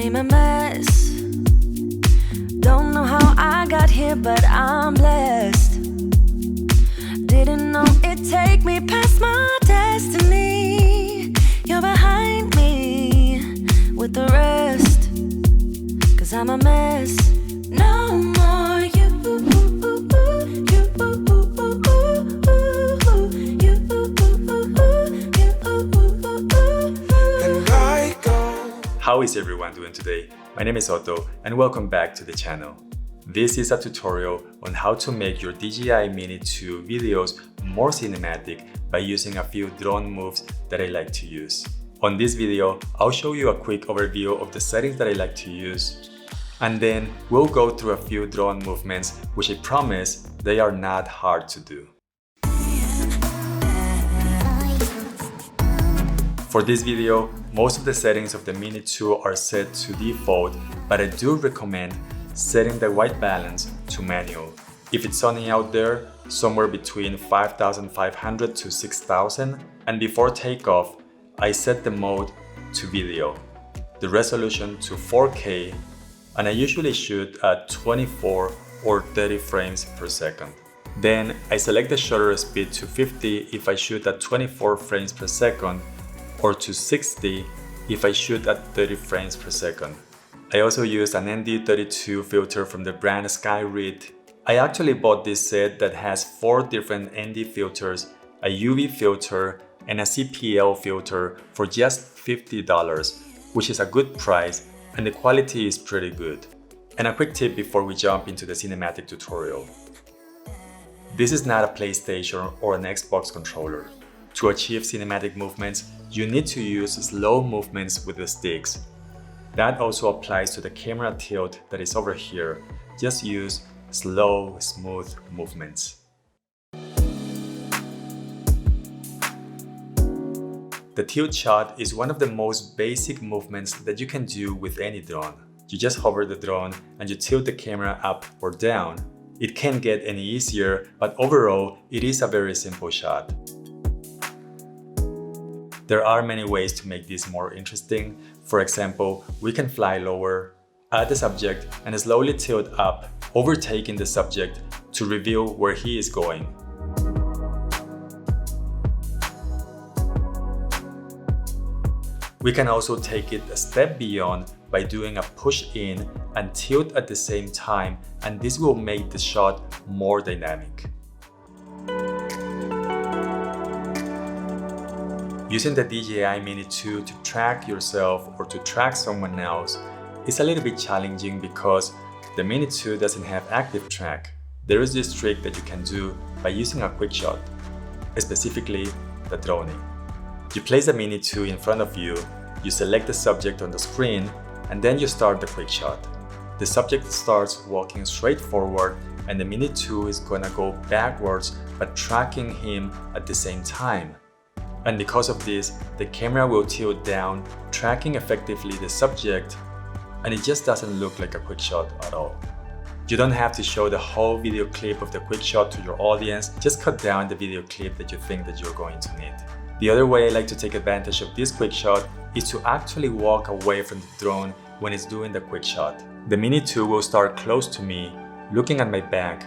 became a mess. Don't know how I got here, but I'm blessed. Didn't know it'd take me past my destiny. You're behind me with the rest, 'cause I'm a mess. No more you. How is everyone doing today? My name is Otto and welcome back to the channel. This is a tutorial on how to make your DJI Mini 2 videos more cinematic by using a few drone moves that I like to use. On this video, I'll show you a quick overview of the settings that I like to use, and then we'll go through a few drone movements which I promise they are not hard to do. For this video, most of the settings of the Mini 2 are set to default, but I do recommend setting the white balance to manual. If it's sunny out there, somewhere between 5,500 to 6,000, and before takeoff, I set the mode to video, the resolution to 4K, and I usually shoot at 24 or 30 frames per second. Then I select the shutter speed to 50 if I shoot at 24 frames per second, or to 60 if I shoot at 30 frames per second. I also use an ND32 filter from the brand Skyread. I actually bought this set that has 4 different ND filters, a UV filter, and a CPL filter for just $50, which is a good price and the quality is pretty good. And a quick tip before we jump into the cinematic tutorial. This is not a PlayStation or an Xbox controller. To achieve cinematic movements, you need to use slow movements with the sticks. That also applies to the camera tilt that is over here. Just use slow, smooth movements. The tilt shot is one of the most basic movements that you can do with any drone. You just hover the drone and you tilt the camera up or down. It can't get any easier, but overall, it is a very simple shot. There are many ways to make this more interesting. For example, we can fly lower, add the subject, and slowly tilt up, overtaking the subject to reveal where he is going. We can also take it a step beyond by doing a push in and tilt at the same time, and this will make the shot more dynamic. Using the DJI Mini 2 to track yourself or to track someone else is a little bit challenging because the Mini 2 doesn't have active track. There is this trick that you can do by using a quick shot, specifically the droning. You place the Mini 2 in front of you, you select the subject on the screen, and then you start the quick shot. The subject starts walking straight forward and the Mini 2 is gonna go backwards but tracking him at the same time. And because of this, the camera will tilt down, tracking effectively the subject, and it just doesn't look like a quick shot at all. You don't have to show the whole video clip of the quick shot to your audience, just cut down the video clip that you think that you're going to need. The other way I like to take advantage of this quick shot is to actually walk away from the drone when it's doing the quick shot. The Mini 2 will start close to me, looking at my back.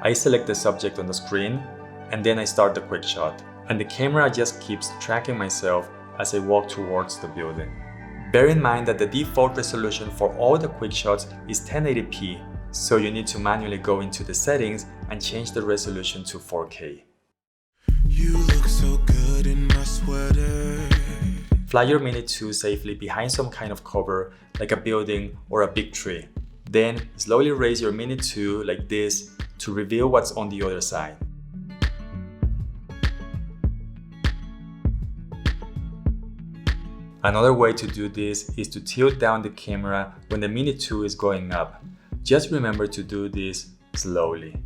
I select the subject on the screen, and then I start the quick shot. And the camera just keeps tracking myself as I walk towards the building. Bear in mind that the default resolution for all the quick shots is 1080p, so you need to manually go into the settings and change the resolution to 4K. You look so good in my sweater. Fly your Mini 2 safely behind some kind of cover, like a building or a big tree. Then slowly raise your Mini 2 like this to reveal what's on the other side. Another way to do this is to tilt down the camera when the Mini 2 is going up. Just remember to do this slowly.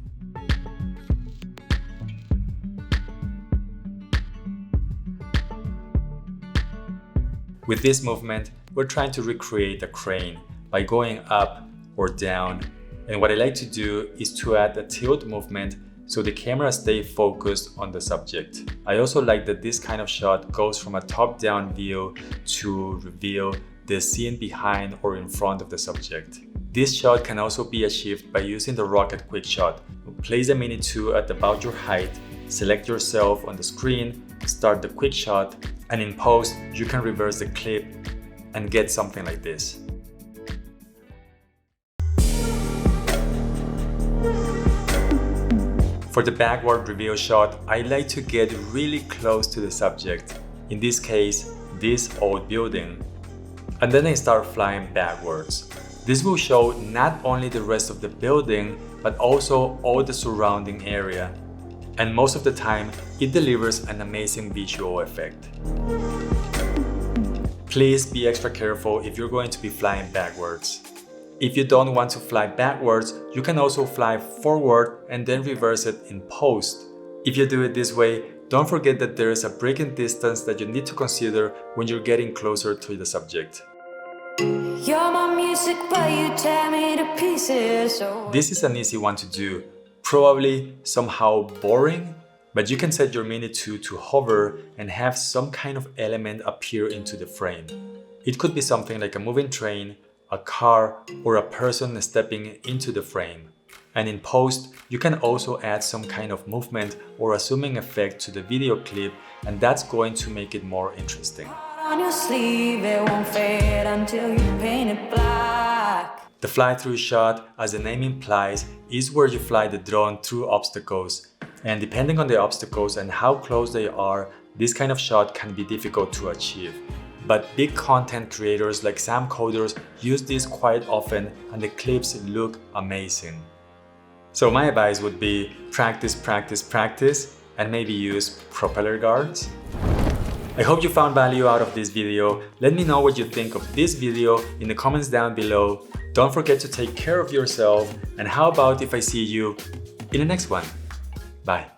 With this movement, we're trying to recreate a crane by going up or down, and what I like to do is to add a tilt movement so the camera stays focused on the subject. I also like that this kind of shot goes from a top-down view to reveal the scene behind or in front of the subject. This shot can also be achieved by using the rocket quick shot. Place the Mini 2 at about your height, select yourself on the screen, start the quick shot, and in post you can reverse the clip and get something like this. For the backward reveal shot, I like to get really close to the subject, in this case, this old building, and then I start flying backwards. This will show not only the rest of the building, but also all the surrounding area, and most of the time, it delivers an amazing visual effect. Please be extra careful if you're going to be flying backwards. If you don't want to fly backwards, you can also fly forward and then reverse it in post. If you do it this way, don't forget that there is a break-in distance that you need to consider when you're getting closer to the subject. You're my music, but you tear me to pieces. This is an easy one to do, probably somehow boring, but you can set your Mini 2 to hover and have some kind of element appear into the frame. It could be something like a moving train, a car, or a person stepping into the frame. And in post, you can also add some kind of movement or a zooming effect to the video clip, and that's going to make it more interesting. On your sleeve, it won't fade until you paint it black. The fly-through shot, as the name implies, is where you fly the drone through obstacles. And depending on the obstacles and how close they are, this kind of shot can be difficult to achieve. But big content creators like Sam Coders use this quite often and the clips look amazing. So my advice would be practice, practice, practice, and maybe use propeller guards. I hope you found value out of this video. Let me know what you think of this video in the comments down below. Don't forget to take care of yourself, and how about if I see you in the next one? Bye.